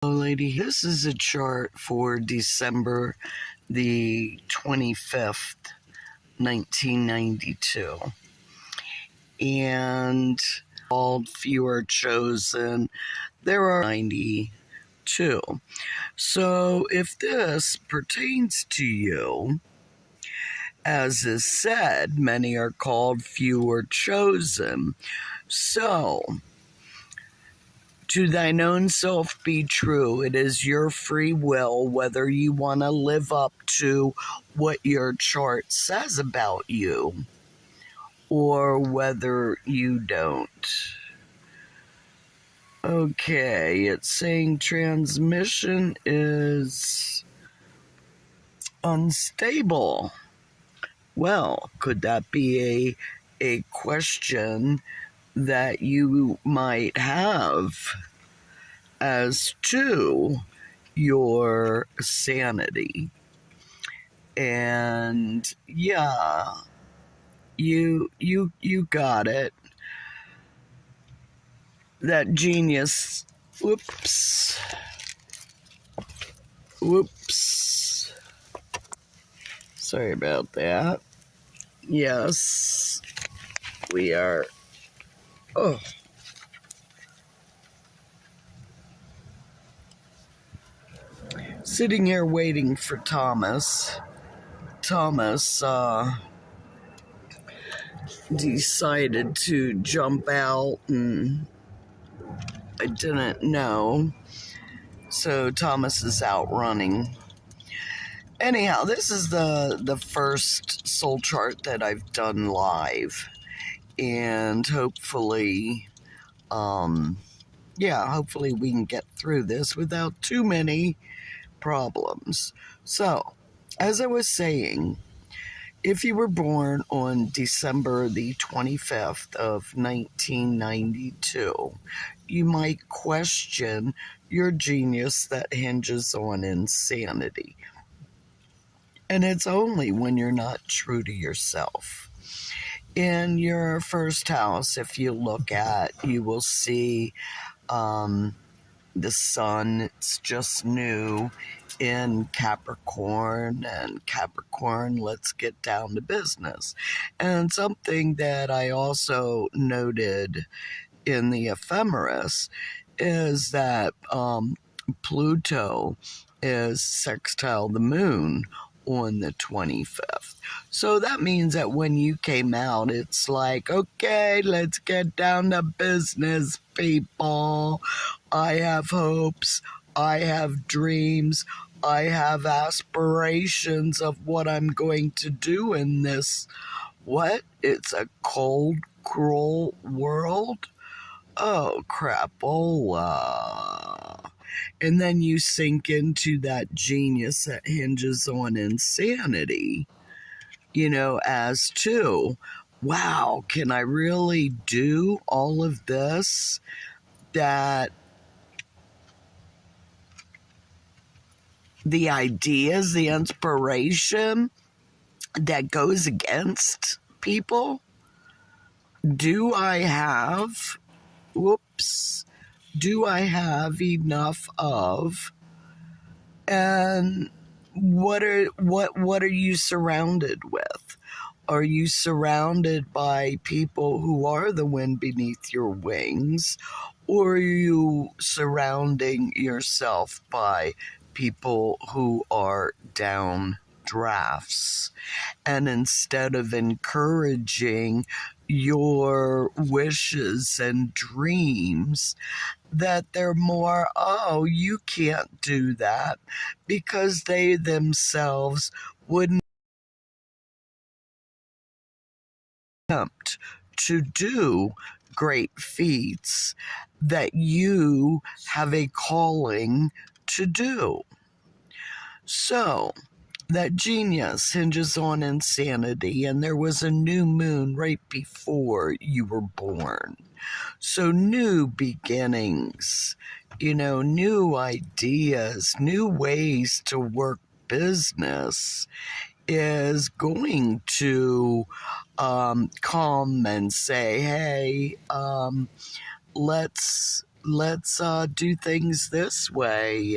GLoLady, this is a chart for December the 25th, 1992. And all few are chosen. There are 92. So if this pertains to you, as is said, many are called, few are chosen. So, to thine own self be true. It is your free will whether you want to live up to what your chart says about you or whether you don't. Okay, it's saying transmission is unstable. Well, could that be a question that you might have as to your sanity? And yeah, you got it. That genius, whoops, sorry about that. Yes, we are, sitting here waiting for Thomas. Thomas decided to jump out and I didn't know. So Thomas is out running. Anyhow, this is the first soul chart that I've done live. And hopefully, hopefully we can get through this without too many problems. So, as I was saying, if you were born on December the 25th of 1992, you might question your genius that hinges on insanity. And it's only when you're not true to yourself. In your first house, if you look at, you will see the sun. It's just new in Capricorn, and Capricorn, let's get down to business. And something that I also noted in the ephemeris is that Pluto is sextile the moon on the 25th. So that means that when you came out, it's like, okay, let's get down to business, people. I have hopes. I have dreams. I have aspirations of what I'm going to do in this. What? It's a cold, cruel world? Oh, crapola. And then you sink into that genius that hinges on insanity, as to, wow, can I really do all of this? That the ideas, the inspiration that goes against people, do I have enough of, and what are you surrounded with? Are you surrounded by people who are the wind beneath your wings, or are you surrounding yourself by people who are down drafts? And instead of encouraging your wishes and dreams, that they're more, oh, you can't do that, because they themselves wouldn't attempt to do great feats that you have a calling to do. So, that genius hinges on insanity, and there was a new moon right before you were born. So new beginnings, new ideas, new ways to work business is going to come and say, hey, let's let's do things this way.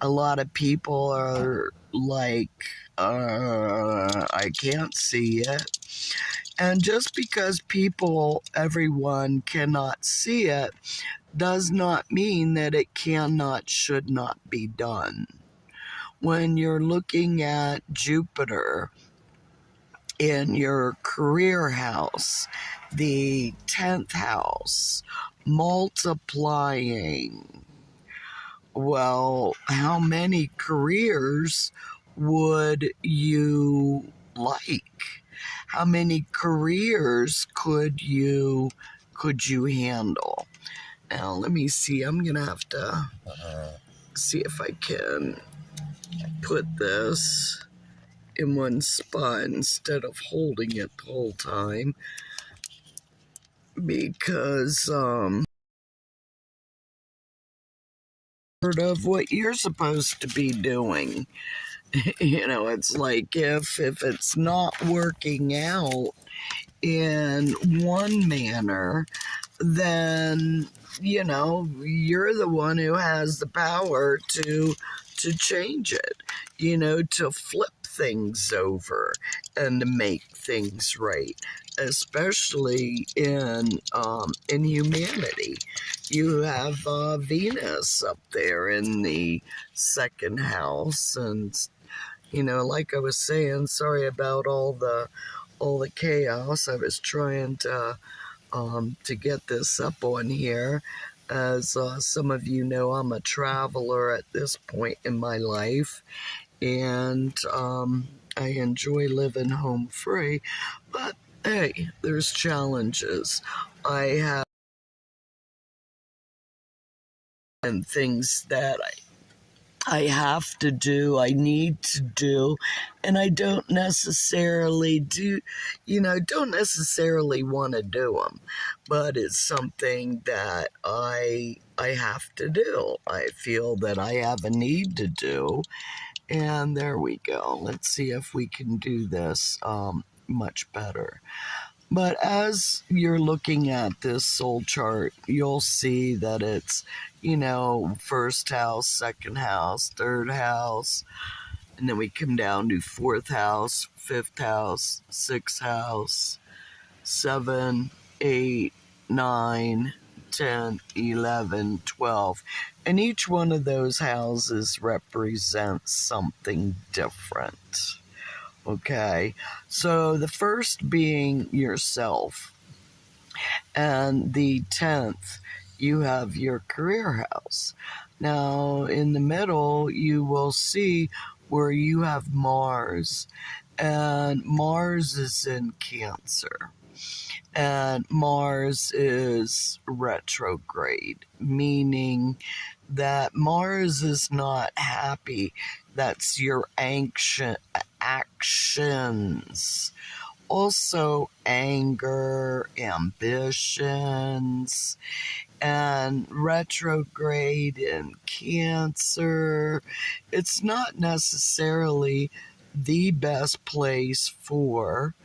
A lot of people are like, I can't see it. And just because everyone cannot see it, does not mean that it should not be done. When you're looking at Jupiter in your career house, the 10th house, multiplying, well, how many careers would you like? How many careers could you handle? Now, let me see. I'm going to have to see if I can put this in one spot instead of holding it the whole time, because part of what you're supposed to be doing. It's like if it's not working out in one manner, then you're the one who has the power to change it, to flip things over and to make things right, especially in humanity. You have Venus up there in the second house, and like I was saying, sorry about all the chaos. I was trying to get this up on here. As some of you know, I'm a traveler at this point in my life, and I enjoy living home free, but hey, there's challenges. I have and things that I have to do, I need to do, and I don't necessarily want to do them, but it's something that I have to do. I feel that I have a need to do, and there we go. Let's see if we can do this much better. But as you're looking at this soul chart, you'll see that it's, first house, second house, third house, and then we come down to fourth house, fifth house, sixth house, 7, 8, 9, 10, 11, 12. And each one of those houses represents something different. Okay, so the first being yourself, and the 10th, you have your career house. Now, in the middle, you will see where you have Mars, and Mars is in Cancer. And Mars is retrograde, meaning that Mars is not happy. That's your actions. Also, anger, ambitions, and retrograde in Cancer. It's not necessarily the best place for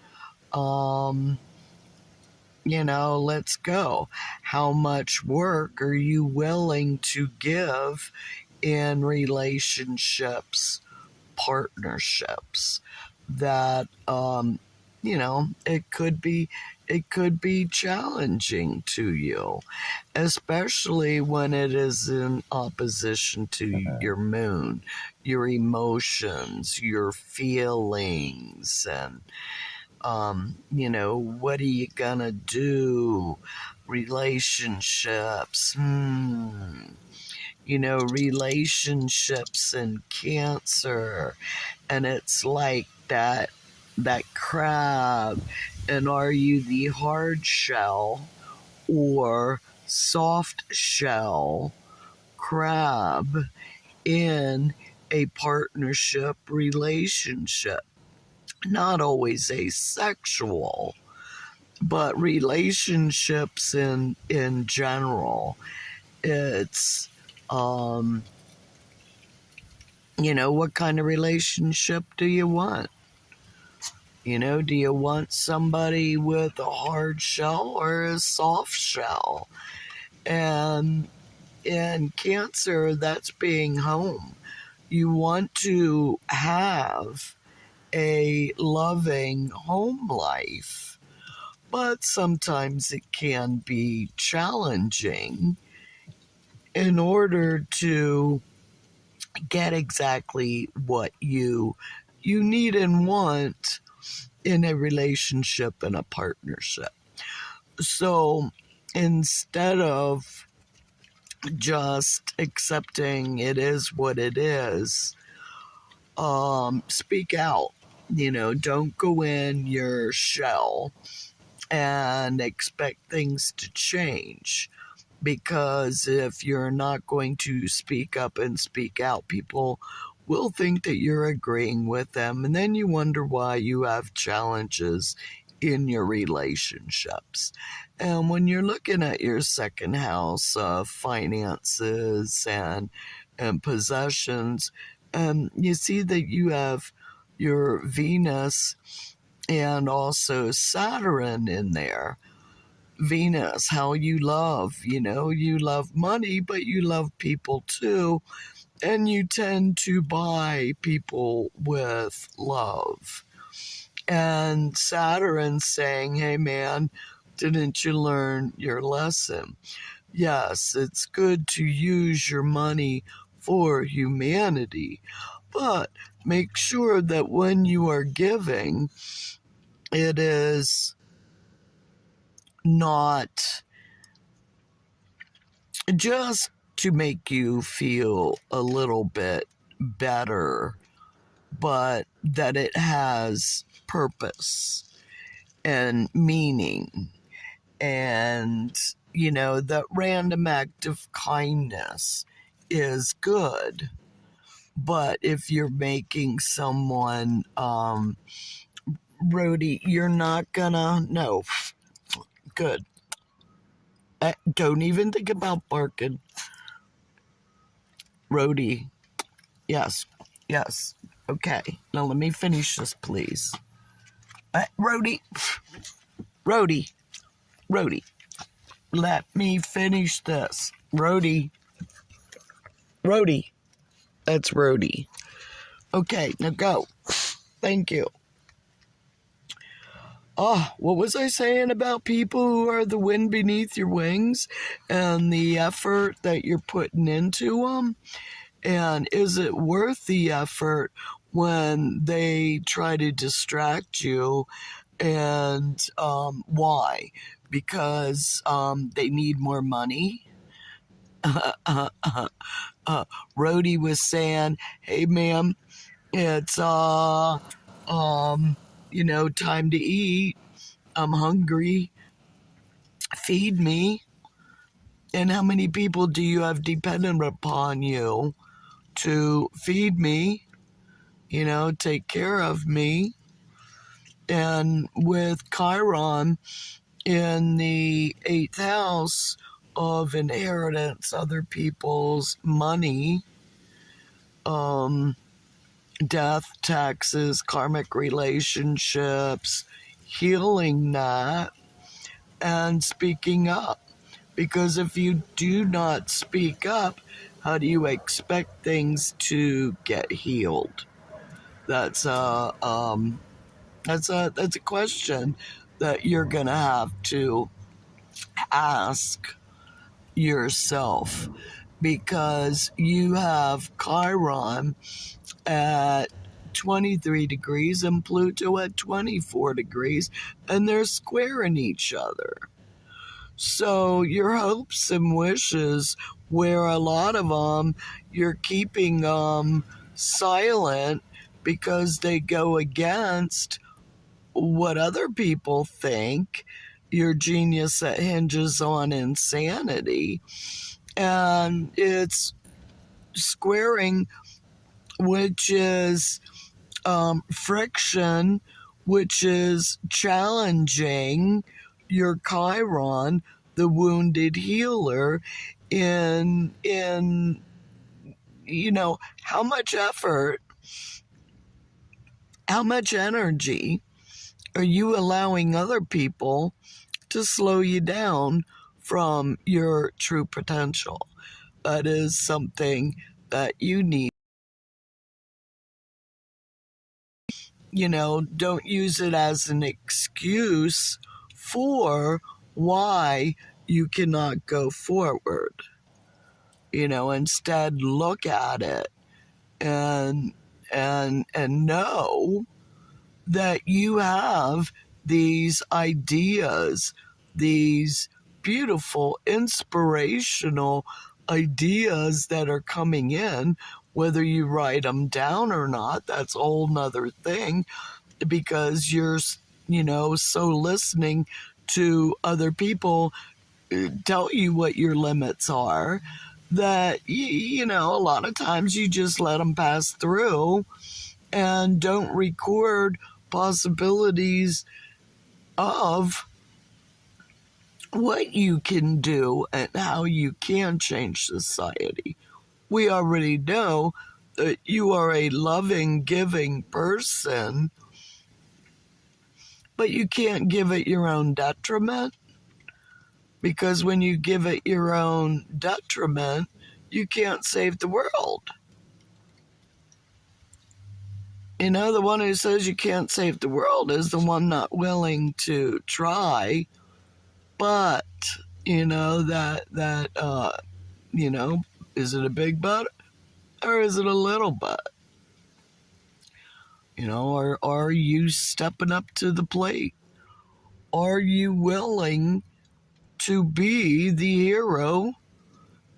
let's go. How much work are you willing to give in relationships, partnerships that, it could be challenging to you, especially when it is in opposition to your moon, your emotions, your feelings, and what are you gonna do? Relationships, relationships in Cancer, and it's like that crab, and are you the hard shell or soft shell crab in a partnership relationship? Not always asexual, but relationships in general. It's what kind of relationship do you want? Do you want somebody with a hard shell or a soft shell? And in Cancer, that's being home. You want to have a loving home life, but sometimes it can be challenging in order to get exactly what you need and want in a relationship and a partnership. So instead of just accepting it is what it is, speak out. Don't go in your shell and expect things to change. Because if you're not going to speak up and speak out, people will think that you're agreeing with them, and then you wonder why you have challenges in your relationships. And when you're looking at your second house of finances and possessions, you see that you have your Venus and also Saturn in there. Venus, how you love, you love money, but you love people too. And you tend to buy people with love. And Saturn saying, hey man, didn't you learn your lesson? Yes, it's good to use your money for humanity, but make sure that when you are giving, it is not just to make you feel a little bit better, but that it has purpose and meaning. And, that random act of kindness is good. But if you're making someone, Rhodey, you're not gonna, no, good. Don't even think about barking. Rhodey, yes, yes. Okay, now let me finish this, please. Rhodey, Rhodey, Rhodey, let me finish this. Rhodey, Rhodey, that's Rhodey. Okay, now go. Thank you. Oh, what was I saying about people who are the wind beneath your wings and the effort that you're putting into them? And is it worth the effort when they try to distract you? And why? Because they need more money. Rhodey was saying, hey ma'am, it's time to eat. I'm hungry. Feed me. And how many people do you have dependent upon you to feed me? Take care of me. And with Chiron in the 8th house of inheritance, other people's money, death, taxes, karmic relationships, healing that, and speaking up. Because if you do not speak up, how do you expect things to get healed? That's a question that you're gonna have to ask yourself, because you have Chiron at 23 degrees and Pluto at 24 degrees, and they're squaring each other. So your hopes and wishes, where a lot of them you're keeping silent because they go against what other people think, your genius that hinges on insanity. And it's squaring, which is friction, which is challenging your Chiron, the wounded healer, in how much effort, how much energy are you allowing other people to slow you down from your true potential. That is something that you need. Don't use it as an excuse for why you cannot go forward. Instead look at it and know that you have these ideas, these beautiful, inspirational ideas that are coming in. Whether you write them down or not, that's a whole nother thing, because you're, so listening to other people tell you what your limits are, that, a lot of times you just let them pass through and don't record possibilities of what you can do and how you can change society. We already know that you are a loving, giving person, but you can't give it your own detriment, because when you give it your own detriment, you can't save the world. The one who says you can't save the world is the one not willing to try. But, is it a big but or is it a little but? Are you stepping up to the plate? Are you willing to be the hero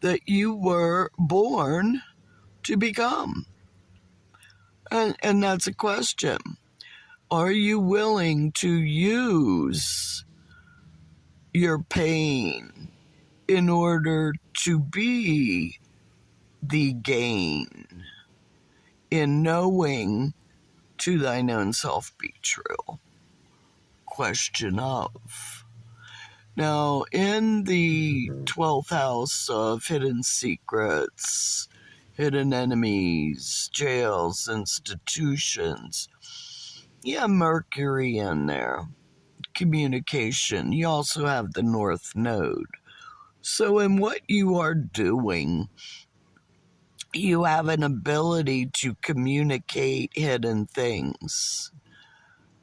that you were born to become? And that's a question. Are you willing to use your pain in order to be the gain in knowing to thine own self be true? Question of. Now, in the 12th house of hidden secrets, hidden enemies, jails, institutions, you have Mercury in there. Communication. You also have the North Node. So in what you are doing, you have an ability to communicate hidden things.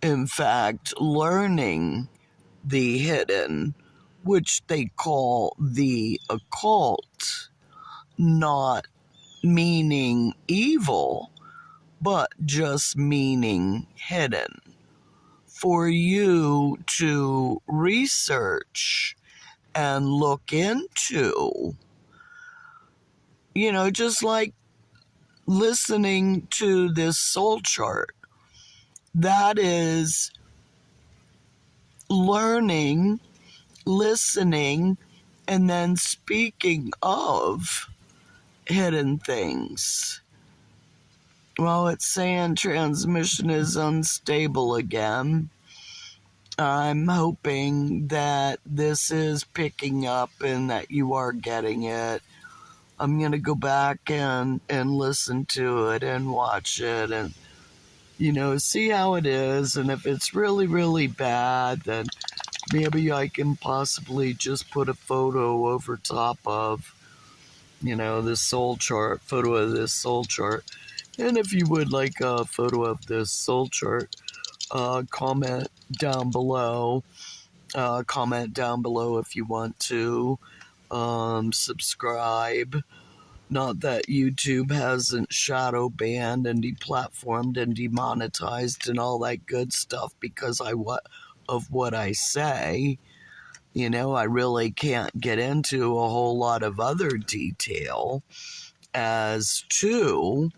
In fact, learning the hidden, which they call the occult, not meaning evil, but just meaning hidden, for you to research and look into. Just like listening to this soul chart, that is learning, listening, and then speaking of hidden things. Well, it's saying transmission is unstable again. I'm hoping that this is picking up and that you are getting it. I'm going to go back and listen to it and watch it and, see how it is. And if it's really, really bad, then maybe I can possibly just put a photo over top of, this soul chart, photo of this soul chart. And if you would like a photo of this soul chart, comment down below. Comment down below if you want to. Subscribe. Not that YouTube hasn't shadow banned and deplatformed and demonetized and all that good stuff because of what I say. I really can't get into a whole lot of other detail as to.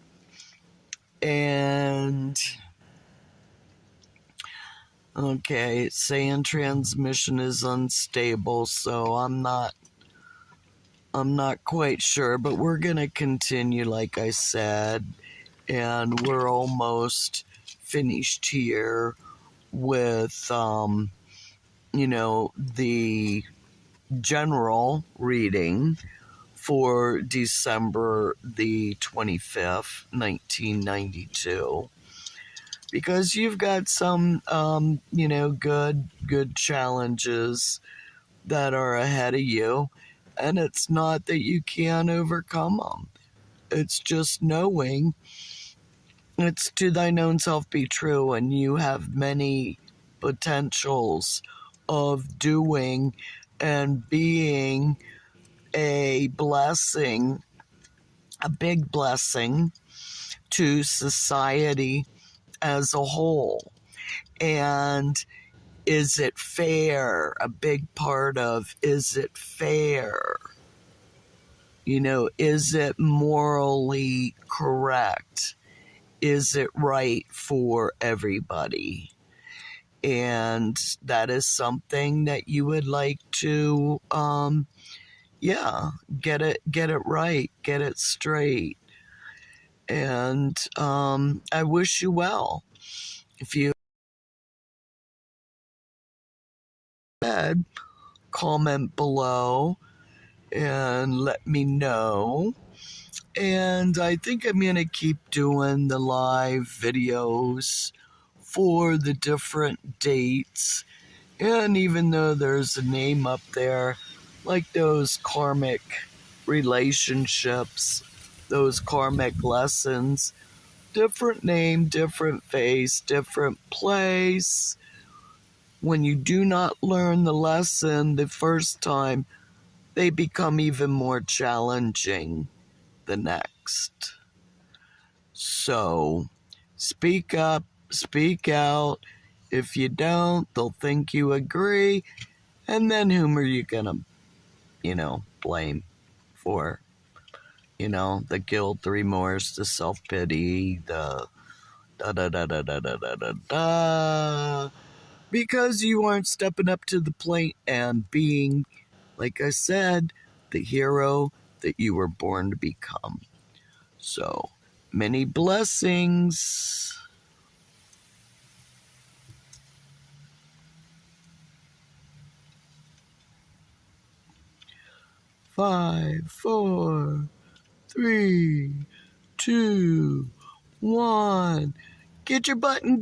And okay, it's saying transmission is unstable, so I'm not quite sure, but we're gonna continue like I said, and we're almost finished here with the general reading for December the 25th, 1992. Because you've got some, good challenges that are ahead of you. And it's not that you can't overcome them. It's just knowing it's to thine own self be true, and you have many potentials of doing and being a blessing, a big blessing to society as a whole. And is it fair? A big part of, is it fair? Is it morally correct? Is it right for everybody? And that is something that you would like to, get it right, get it straight. And I wish you well. If you had, comment below and let me know. And I think I'm going to keep doing the live videos for the different dates. And even though there's a name up there, like those karmic relationships, those karmic lessons, different name, different face, different place. When you do not learn the lesson the first time, they become even more challenging the next. So, speak up, speak out. If you don't, they'll think you agree. And then whom are you gonna, blame for? The guilt, the remorse, the self-pity, the da-da-da-da-da-da-da-da. Because you aren't stepping up to the plate and being, like I said, the hero that you were born to become. So, many blessings. 5, 4, 3, 2, 1. Get your button.